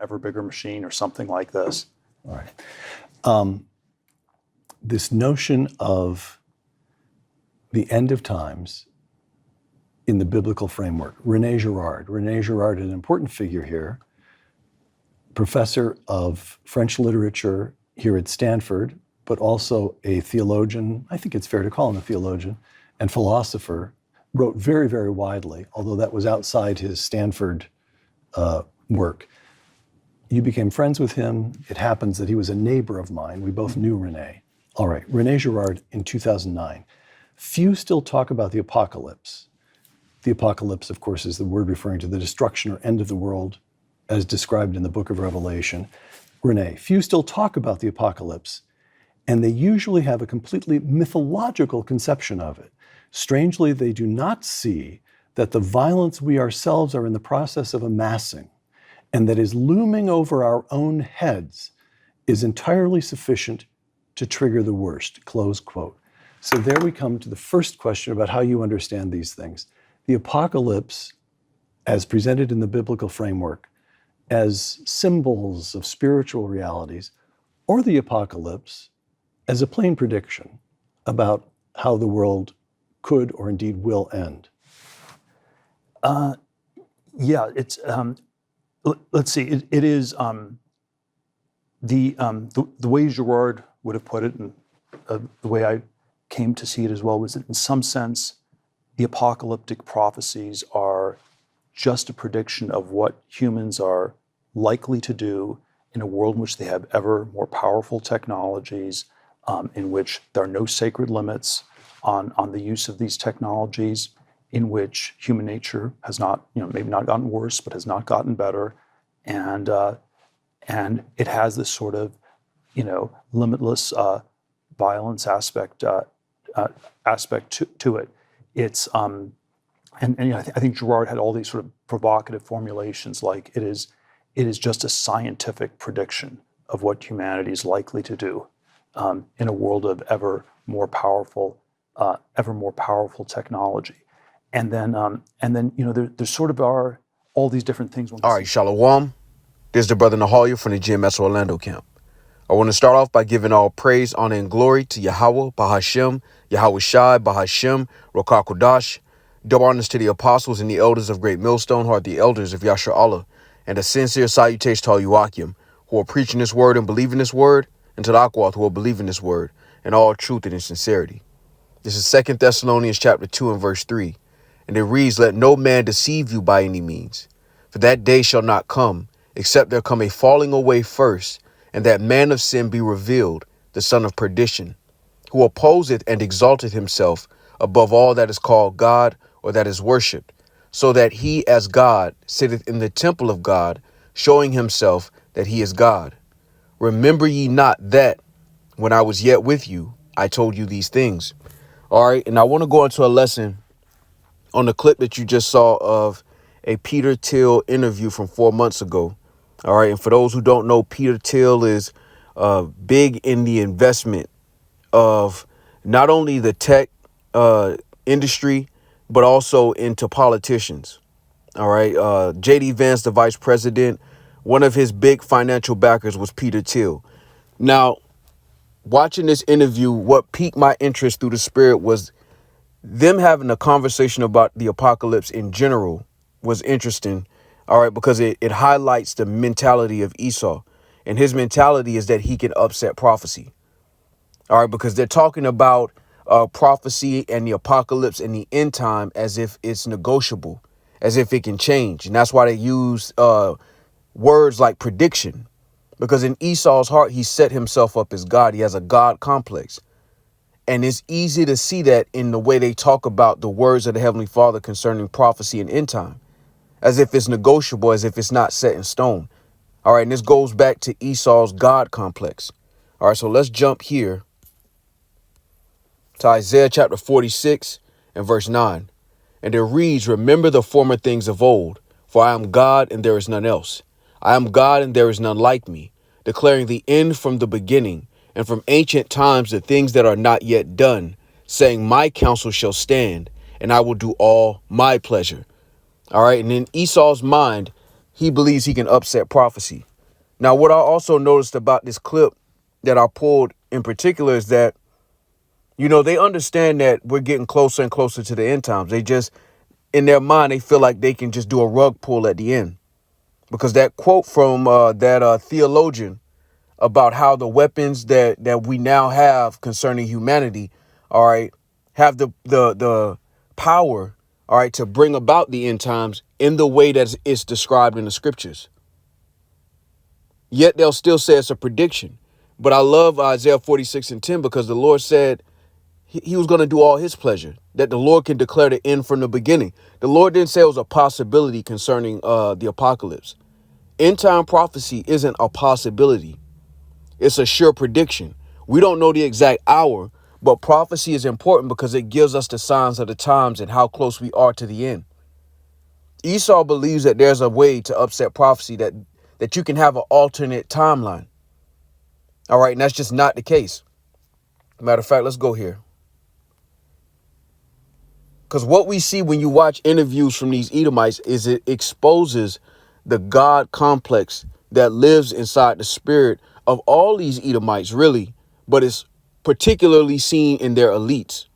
ever bigger machine or something like this. All right. This notion of the end of times in the biblical framework, René Girard, an important figure here, professor of French literature here at Stanford, but also a theologian, I think it's fair to call him a theologian, and philosopher, wrote very, very widely, although that was outside his Stanford work. You became friends with him. It happens that he was a neighbor of mine. We both knew René. All right, René Girard in 2009. Few still talk about the apocalypse. The apocalypse, of course, is the word referring to the destruction or end of the world as described in the book of Revelation. René, few still talk about the apocalypse, and they usually have a completely mythological conception of it. Strangely, they do not see that the violence we ourselves are in the process of amassing and that is looming over our own heads is entirely sufficient to trigger the worst, close quote. So there we come to the first question about how you understand these things. The apocalypse, as presented in the biblical framework, as symbols of spiritual realities, or the apocalypse as a plain prediction about how the world could or indeed will end. Yeah, it's, let's see, it is the way Girard would have put it, and the way I came to see it as well, was that in some sense, the apocalyptic prophecies are just a prediction of what humans are likely to do in a world in which they have ever more powerful technologies, in which there are no sacred limits on the use of these technologies, in which human nature has not, maybe not gotten worse, but has not gotten better, and it has this sort of, limitless violence aspect to it. It's I think Girard had all these sort of provocative formulations, like it is just a scientific prediction of what humanity is likely to do in a world of ever more powerful technology. And then there sort of are all these different things. All right, Shalom. This is the brother Nahalia from the GMS Orlando camp. I want to start off by giving all praise, honor, and glory to Yahweh, Bahashem, Yahweh Shai, Bahashem, Rokakodash. Double honors to the apostles and the elders of Great Millstone, who are the elders of Yasher Allah, and a sincere salutation to all you Akim, who are preaching this word and believing this word, and to the Akwath, who are believing this word, in all truth and in sincerity. This is 2 Thessalonians chapter 2 and verse 3, and it reads, "Let no man deceive you by any means, for that day shall not come, except there come a falling away first, and that man of sin be revealed, the son of perdition, who opposeth and exalteth himself above all that is called God or that is worshipped, so that he as God sitteth in the temple of God, showing himself that he is God. Remember ye not that, when I was yet with you, I told you these things." All right, and I want to go into a lesson on the clip that you just saw of a Peter Thiel interview from 4 months ago. All right. And for those who don't know, Peter Thiel is big in the investment of not only the tech industry, but also into politicians. All right. J.D. Vance, the vice president, one of his big financial backers was Peter Thiel. Now, watching this interview, what piqued my interest through the spirit was them having a conversation about the apocalypse in general was interesting. All right, because it highlights the mentality of Esau, and his mentality is that he can upset prophecy. All right, because they're talking about prophecy and the apocalypse and the end time as if it's negotiable, as if it can change. And that's why they use words like prediction, because in Esau's heart, he set himself up as God. He has a God complex. And it's easy to see that in the way they talk about the words of the Heavenly Father concerning prophecy and end time, as if it's negotiable, as if it's not set in stone. All right. And this goes back to Esau's God complex. All right. So let's jump here to Isaiah chapter 46 and verse 9. And it reads, "Remember the former things of old, for I am God and there is none else. I am God and there is none like me, declaring the end from the beginning, and from ancient times the things that are not yet done, saying my counsel shall stand, and I will do all my pleasure." All right. And in Esau's mind, he believes he can upset prophecy. Now, what I also noticed about this clip that I pulled in particular is that, they understand that we're getting closer and closer to the end times. They just, in their mind, they feel like they can just do a rug pull at the end. Because that quote from that theologian about how the weapons that we now have concerning humanity, all right, have the power, all right, to bring about the end times in the way that it's described in the scriptures. Yet they'll still say it's a prediction. But I love Isaiah 46:10 because the Lord said he was going to do all his pleasure, that the Lord can declare the end from the beginning. The Lord didn't say it was a possibility concerning the apocalypse. End time prophecy isn't a possibility. It's a sure prediction. We don't know the exact hour, but prophecy is important because it gives us the signs of the times and how close we are to the end. Esau believes that there's a way to upset prophecy, that you can have an alternate timeline. All right, and that's just not the case. Matter of fact, let's go here. Because what we see when you watch interviews from these Edomites is it exposes the God complex that lives inside the spirit of all these Edomites, really, but it's particularly seen in their elites.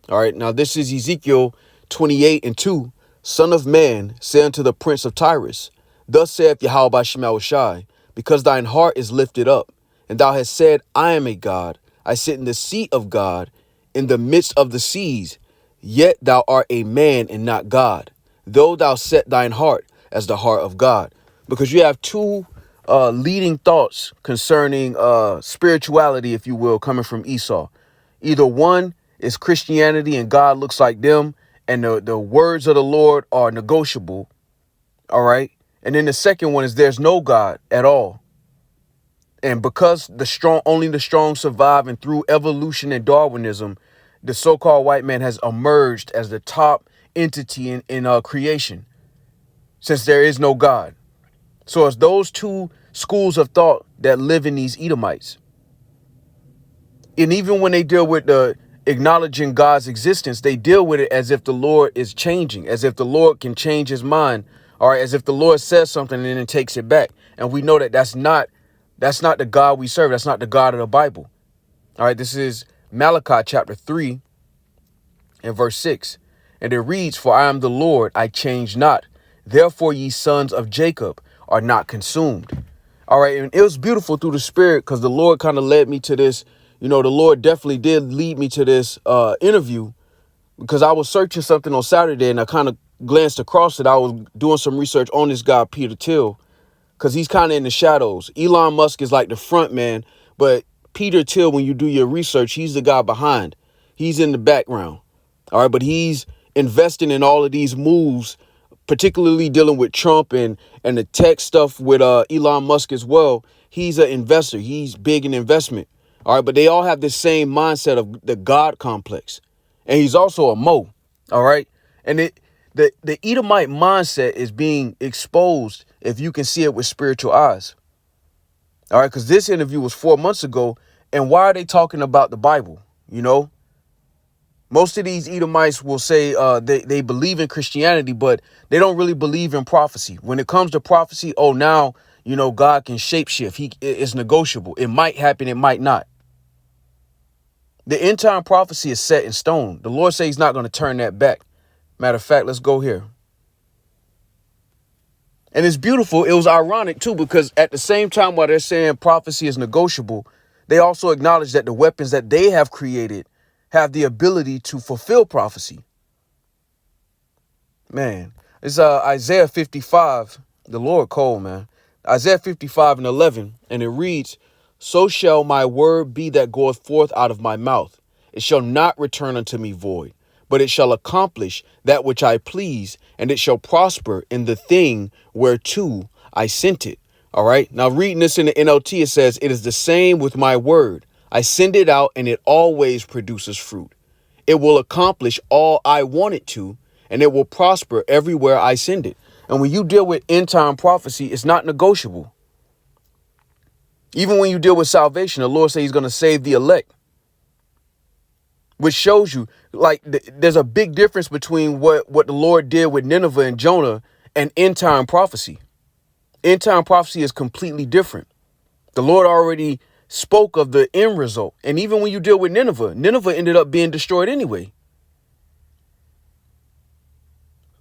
All right, now this is Ezekiel 28:2. Son of man, say unto the prince of Tyrus, thus saith Yahweh by Shai, because thine heart is lifted up, and thou hast said, I am a God, I sit in the seat of God, in the midst of the seas, yet thou art a man and not God, though thou set thine heart as the heart of God. Because you have two leading thoughts concerning spirituality, if you will, coming from Esau. Either one is Christianity and God looks like them, and the words of the Lord are negotiable. All right. And then the second one is there's no God at all. And because only the strong survive, and through evolution and Darwinism, the so-called white man has emerged as the top entity in creation, since there is no God. So it's those two schools of thought that live in these Edomites. And even when they deal with the acknowledging God's existence, they deal with it as if the Lord is changing, as if the Lord can change his mind, or as if the Lord says something and then takes it back. And we know that that's not the God we serve. That's not the God of the Bible. All right, this is Malachi chapter 3 and verse 6. And it reads, for I am the Lord, I change not. Therefore, ye sons of Jacob are not consumed. All right. And it was beautiful through the spirit because the Lord kind of led me to this. The Lord definitely did lead me to this interview because I was searching something on Saturday and I kind of glanced across it. I was doing some research on this guy, Peter Thiel, because he's kind of in the shadows. Elon Musk is like the front man, but Peter Thiel, when you do your research, he's the guy behind. He's in the background. All right. But he's investing in all of these moves, particularly dealing with Trump and the tech stuff with Elon Musk as well. He's an investor. He's big in investment. All right. But they all have the same mindset of the God complex. And he's also a Mo. All right. And the Edomite mindset is being exposed if you can see it with spiritual eyes. All right. Because this interview was 4 months ago. And why are they talking about the Bible? Most of these Edomites will say they believe in Christianity, but they don't really believe in prophecy. When it comes to prophecy, now, God can shapeshift. It's negotiable. It might happen. It might not. The end time prophecy is set in stone. The Lord says he's not going to turn that back. Matter of fact, let's go here. And it's beautiful. It was ironic, too, because at the same time while they're saying prophecy is negotiable, they also acknowledge that the weapons that they have created have the ability to fulfill prophecy. Man, it's Isaiah 55, the Lord called, man. Isaiah 55:11, and it reads, so shall my word be that goeth forth out of my mouth. It shall not return unto me void, but it shall accomplish that which I please, and it shall prosper in the thing whereto I sent it. All right. Now reading this in the NLT, it says, it is the same with my word. I send it out and it always produces fruit. It will accomplish all I want it to, and it will prosper everywhere I send it. And when you deal with end time prophecy, it's not negotiable. Even when you deal with salvation, the Lord says he's going to save the elect, which shows you like there's a big difference between what the Lord did with Nineveh and Jonah and end time prophecy. End time prophecy is completely different. The Lord already spoke of the end result. And even when you deal with Nineveh, Nineveh ended up being destroyed anyway.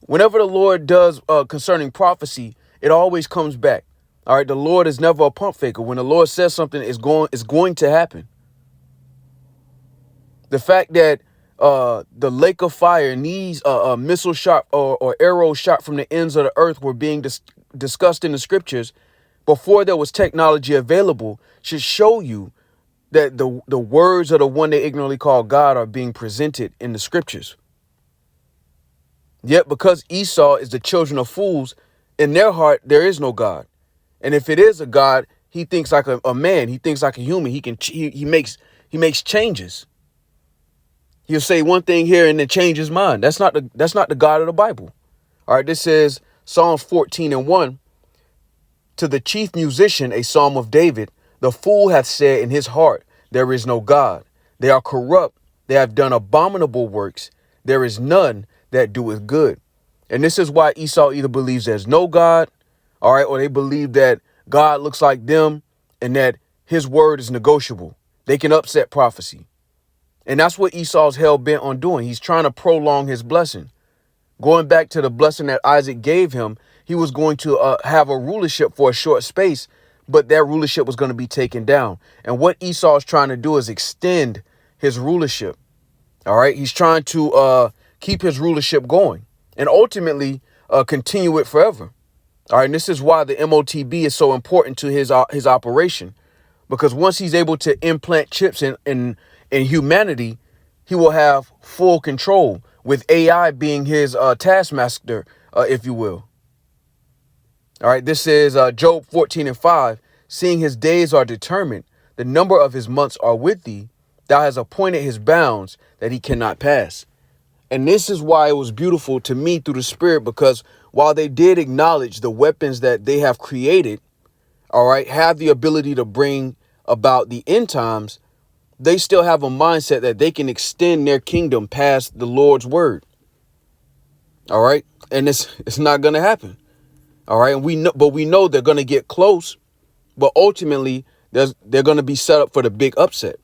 Whenever the Lord does concerning prophecy, it always comes back. All right. The Lord is never a pump faker. When the Lord says something is going to happen. The fact that the lake of fire and these missile shot or arrows shot from the ends of the earth were being discussed in the scriptures before there was technology available should show you that the words of the one they ignorantly call God are being presented in the scriptures. Yet because Esau is the children of fools, in their heart there is no God. And if it is a God, he thinks like a man. He thinks like a human. He makes changes. He'll say one thing here and then change his mind. That's not the God of the Bible. All right, this says Psalms 14:1. To the chief musician, a psalm of David, the fool hath said in his heart, there is no God. They are corrupt. They have done abominable works. There is none that doeth good. And this is why Esau either believes there's no God, all right, or they believe that God looks like them and that his word is negotiable. They can upset prophecy. And that's what Esau's hell bent on doing. He's trying to prolong his blessing. Going back to the blessing that Isaac gave him, he was going to have a rulership for a short space, but that rulership was going to be taken down. And what Esau is trying to do is extend his rulership. All right. He's trying to keep his rulership going and ultimately continue it forever. All right. And this is why the MOTB is so important to his operation, because once he's able to implant chips in humanity, he will have full control, with AI being his taskmaster, if you will. All right, this is Job 14:5. Seeing his days are determined, the number of his months are with thee. Thou hast appointed his bounds that he cannot pass. And this is why it was beautiful to me through the Spirit, because while they did acknowledge the weapons that they have created, all right, have the ability to bring about the end times, they still have a mindset that they can extend their kingdom past the Lord's word. All right. And it's not going to happen. All right. And we know they're going to get close, but ultimately they're going to be set up for the big upset.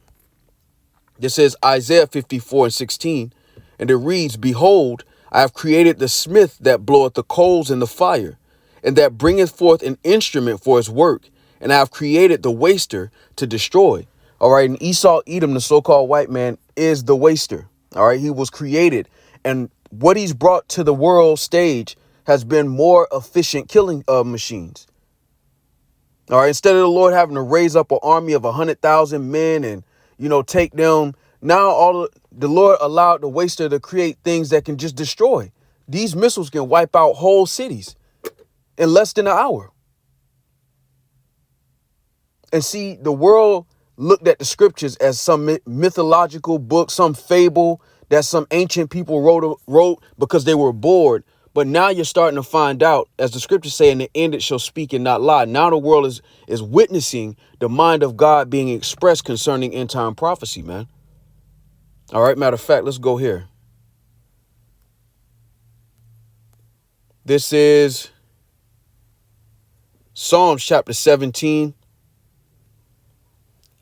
This is Isaiah 54:16. And it reads, behold, I have created the smith that bloweth the coals in the fire, and that bringeth forth an instrument for his work. And I have created the waster to destroy. All right. And Esau Edom, the so-called white man, is the waster. All right. He was created. And what he's brought to the world stage has been more efficient killing machines. All right. Instead of the Lord having to raise up an army of 100,000 men and, take them. Now the Lord allowed the waster to create things that can just destroy. These missiles can wipe out whole cities in less than an hour. And see, the world looked at the scriptures as some mythological book, some fable that some ancient people wrote because they were bored. But now you're starting to find out, as the scriptures say, in the end it shall speak and not lie. Now the world is witnessing the mind of God being expressed concerning end time prophecy, man. All right. Matter of fact, let's go here. This is Psalms chapter 17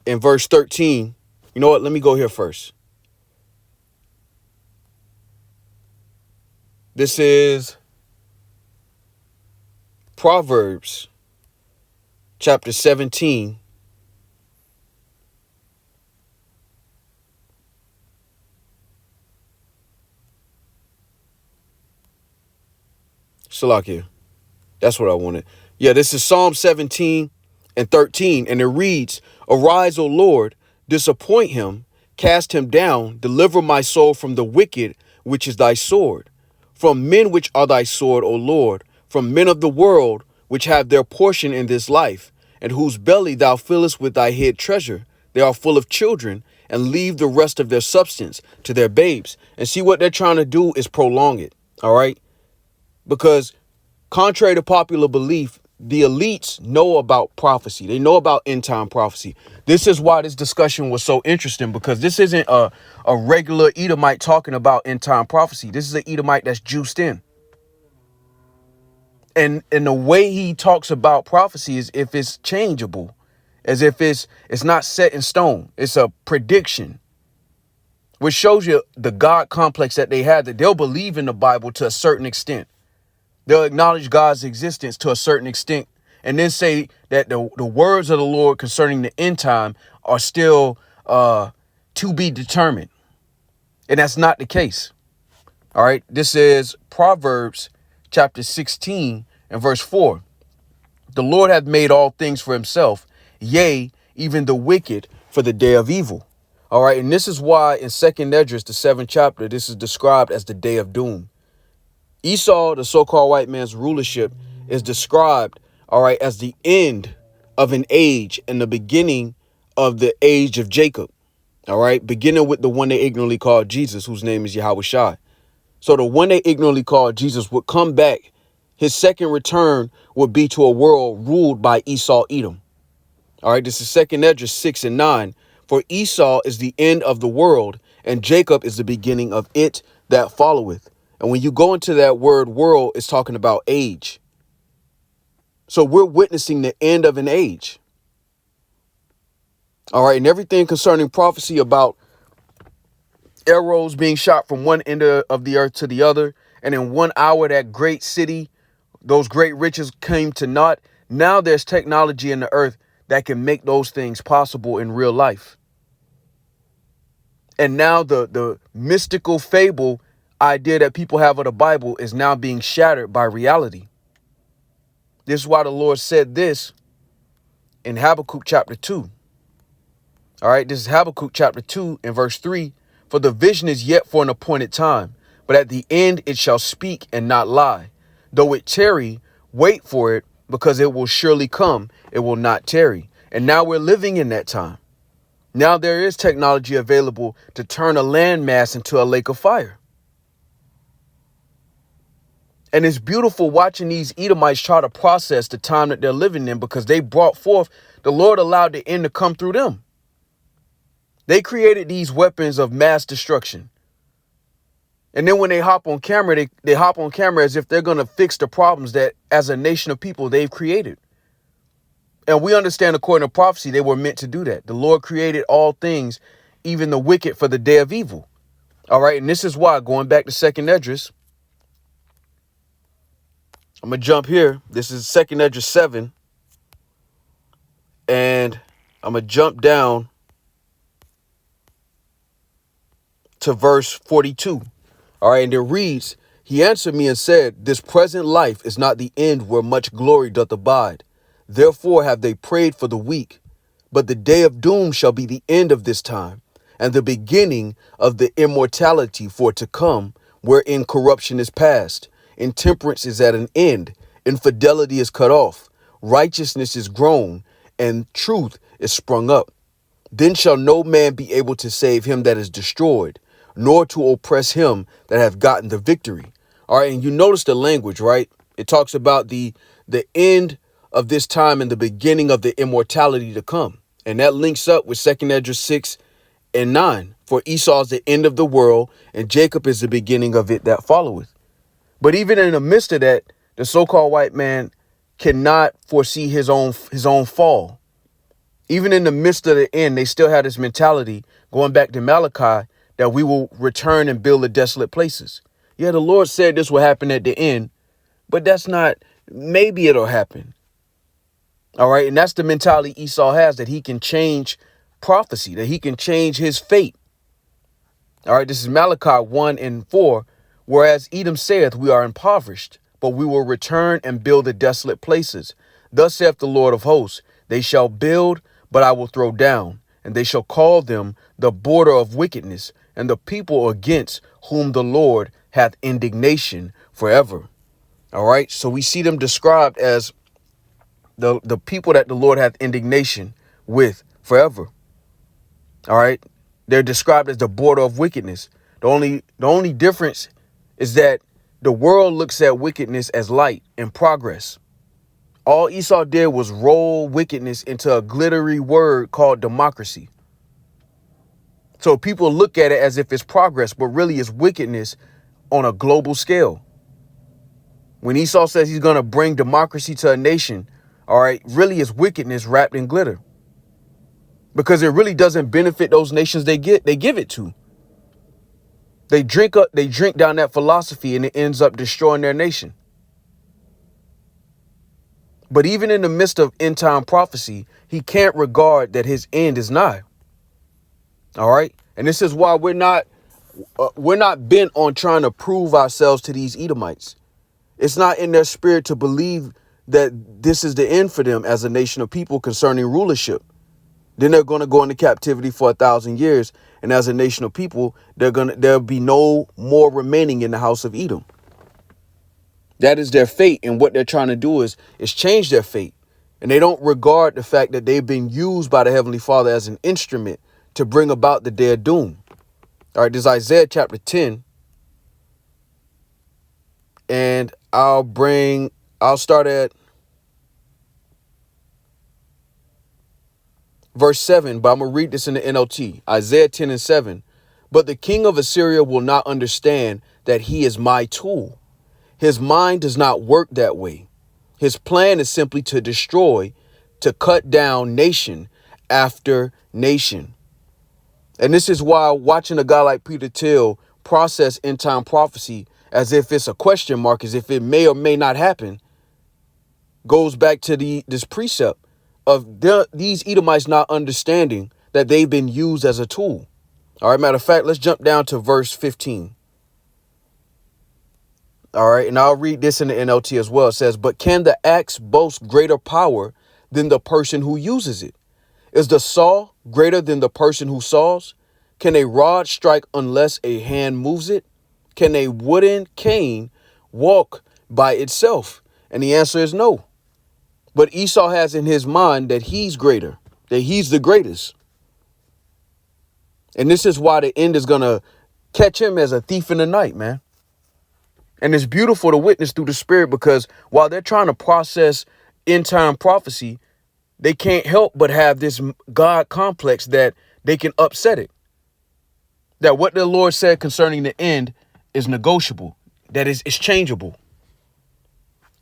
and verse 13. You know what? Let me go here first. This is Proverbs chapter 17. Salakia. That's what I wanted. Yeah, this is Psalm 17 and 13. And it reads, arise, O Lord, disappoint him, cast him down, deliver my soul from the wicked, which is thy sword. From men which are thy sword, O Lord, from men of the world, which have their portion in this life, and whose belly thou fillest with thy hid treasure. They are full of children, and leave the rest of their substance to their babes. And see, what they're trying to do is prolong it. All right. Because contrary to popular belief, the elites know about prophecy. They know about end time prophecy. This is why this discussion was so interesting, because this isn't a regular Edomite talking about end time prophecy. This is an Edomite that's juiced in. And the way he talks about prophecy is if it's changeable, as if it's not set in stone. It's a prediction, which shows you the God complex that they have, that they'll believe in the Bible to a certain extent. They'll acknowledge God's existence to a certain extent, and then say that the words of the Lord concerning the end time are still to be determined. And that's not the case. All right. This is Proverbs chapter 16 and verse 4. The Lord hath made all things for himself, yea, even the wicked for the day of evil. All right. And this is why in 2nd Esdras, the 7th chapter, this is described as the day of doom. Esau, the so-called white man's rulership, is described, all right, as the end of an age and the beginning of the age of Jacob. All right, beginning with the one they ignorantly called Jesus, whose name is Yahushua. So the one they ignorantly called Jesus would come back. His second return would be to a world ruled by Esau, Edom. All right, this is 2nd Esdras 6 and 9. For Esau is the end of the world, and Jacob is the beginning of it that followeth. And when you go into that word world, it's talking about age. So we're witnessing the end of an age. All right. And everything concerning prophecy about arrows being shot from one end of the earth to the other. And in 1 hour, that great city, those great riches came to naught. Now there's technology in the earth that can make those things possible in real life. And now the mystical fable idea that people have of the Bible is now being shattered by reality. This is why the Lord said this in Habakkuk chapter 2. All right, this is Habakkuk chapter 2 and verse 3. For the vision is yet for an appointed time, but at the end it shall speak and not lie. Though it tarry, wait for it, because it will surely come. It will not tarry. And now we're living in that time. Now there is technology available to turn a landmass into a lake of fire. And it's beautiful watching these Edomites try to process the time that they're living in, because they brought forth, the Lord allowed the end to come through them. They created these weapons of mass destruction. And then when they hop on camera, they hop on camera as if they're going to fix the problems that as a nation of people they've created. And we understand, according to prophecy, they were meant to do that. The Lord created all things, even the wicked, for the day of evil. All right. And this is why, going back to 2nd Esdras, I'm going to jump here. This is 2nd Esdras 7. And I'm going to jump down to verse 42. All right. And it reads, he answered me and said, this present life is not the end where much glory doth abide. Therefore have they prayed for the weak. But the day of doom shall be the end of this time, and the beginning of the immortality for to come, wherein corruption is past, intemperance is at an end, infidelity is cut off, righteousness is grown, and truth is sprung up. Then shall no man be able to save him that is destroyed, nor to oppress him that hath gotten the victory. All right, and you notice the language, right? It talks about the end of this time and the beginning of the immortality to come. And that links up with 2nd Esdras 6 and 9. For Esau is the end of the world, and Jacob is the beginning of it that followeth. But even in the midst of that, the so-called white man cannot foresee his own fall. Even in the midst of the end, they still have this mentality, going back to Malachi, that we will return and build the desolate places. Yeah, the Lord said this will happen at the end, but that's not, maybe it'll happen. All right. And that's the mentality Esau has, that he can change prophecy, that he can change his fate. All right. This is Malachi 1 and 4. Whereas Edom saith, we are impoverished, but we will return and build the desolate places. Thus saith the Lord of hosts, they shall build, but I will throw down, and they shall call them the border of wickedness, and the people against whom the Lord hath indignation forever. All right. So we see them described as the people that the Lord hath indignation with forever. All right. They're described as the border of wickedness. The only difference is that the world looks at wickedness as light and progress. All Esau did was roll wickedness into a glittery word called democracy. So people look at it as if it's progress, but really it's wickedness on a global scale. When Esau says he's going to bring democracy to a nation, all right, really is wickedness wrapped in glitter, because it really doesn't benefit those nations they give it to. They drink down that philosophy, and it ends up destroying their nation. But even in the midst of end time prophecy, he can't regard that his end is nigh. All right. And this is why we're not bent on trying to prove ourselves to these Edomites. It's not in their spirit to believe that this is the end for them as a nation of people concerning rulership. Then they're going to go into captivity for 1,000 years. And as a nation of people, there'll be no more remaining in the house of Edom. That is their fate. And what they're trying to do is change their fate. And they don't regard the fact that they've been used by the Heavenly Father as an instrument to bring about the their doom. All right, this is Isaiah chapter 10. And I'll start at verse 7, but I'm going to read this in the NLT. Isaiah 10 and 7. But the king of Assyria will not understand that he is my tool. His mind does not work that way. His plan is simply to destroy, to cut down nation after nation. And this is why watching a guy like Peter Thiel process end time prophecy as if it's a question mark, as if it may or may not happen, goes back to this precept of these Edomites not understanding that they've been used as a tool. All right, matter of fact, let's jump down to verse 15. All right, and I'll read this in the NLT as well. It says, but can the axe boast greater power than the person who uses it? Is the saw greater than the person who saws? Can a rod strike unless a hand moves it? Can a wooden cane walk by itself? And the answer is no. But Esau has in his mind that he's greater, that he's the greatest. And this is why the end is going to catch him as a thief in the night, man. And it's beautiful to witness through the spirit, because while they're trying to process end time prophecy, they can't help but have this God complex that they can upset it. That what the Lord said concerning the end is negotiable, that is changeable.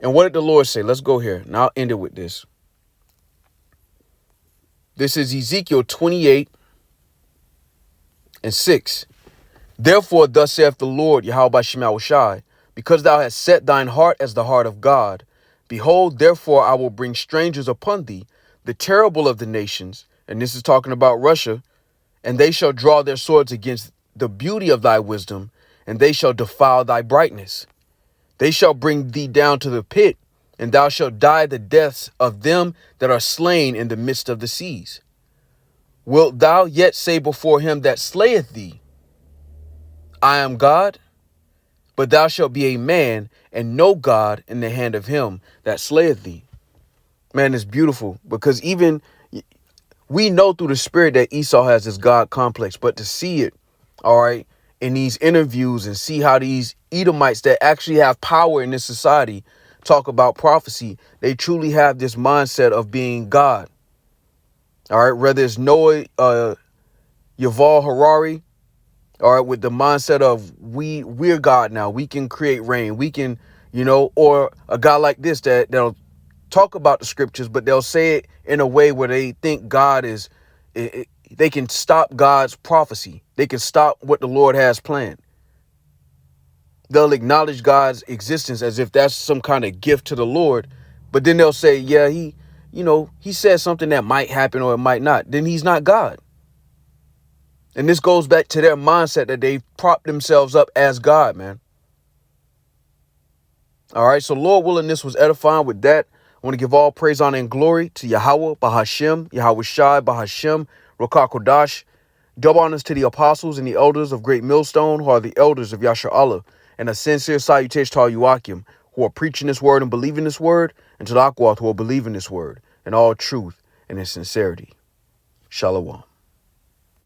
And what did the Lord say? Let's go here. And I'll end it with this. This is Ezekiel 28 and 6. Therefore, thus saith the Lord, Yahweh Shema Shai, because thou hast set thine heart as the heart of God, behold, therefore I will bring strangers upon thee, the terrible of the nations. And this is talking about Russia. And they shall draw their swords against the beauty of thy wisdom, and they shall defile thy brightness. They shall bring thee down to the pit, and thou shalt die the deaths of them that are slain in the midst of the seas. Wilt thou yet say before him that slayeth thee, I am God? But thou shalt be a man, and no God in the hand of him that slayeth thee. Man, it's beautiful, because even we know through the spirit that Esau has this God complex, but to see it, all right, in these interviews and see how these Edomites that actually have power in this society talk about prophecy, they truly have this mindset of being God. All right, whether it's Noah, Yuval Harari, all right, with the mindset of we're God now, we can create rain, we can, or a guy like this that'll talk about the scriptures, but they'll say it in a way where they think God is, they can stop God's prophecy. They can stop what the Lord has planned. They'll acknowledge God's existence as if that's some kind of gift to the Lord. But then they'll say, yeah, he said something that might happen or it might not. Then he's not God. And this goes back to their mindset that they prop themselves up as God, man. All right. So Lord willing, this was edifying. With that, I want to give all praise, honor, and glory to Yahweh, Bahashem, Yahweh Shai, Bahashem, Rokah Kodash. Double honors to the apostles and the elders of Great Millstone, who are the elders of Yasha Allah, and a sincere salutation to all you Akim, who are preaching this word and believing this word, and to the Akwath, who are believing this word in all truth and in sincerity. Shalom.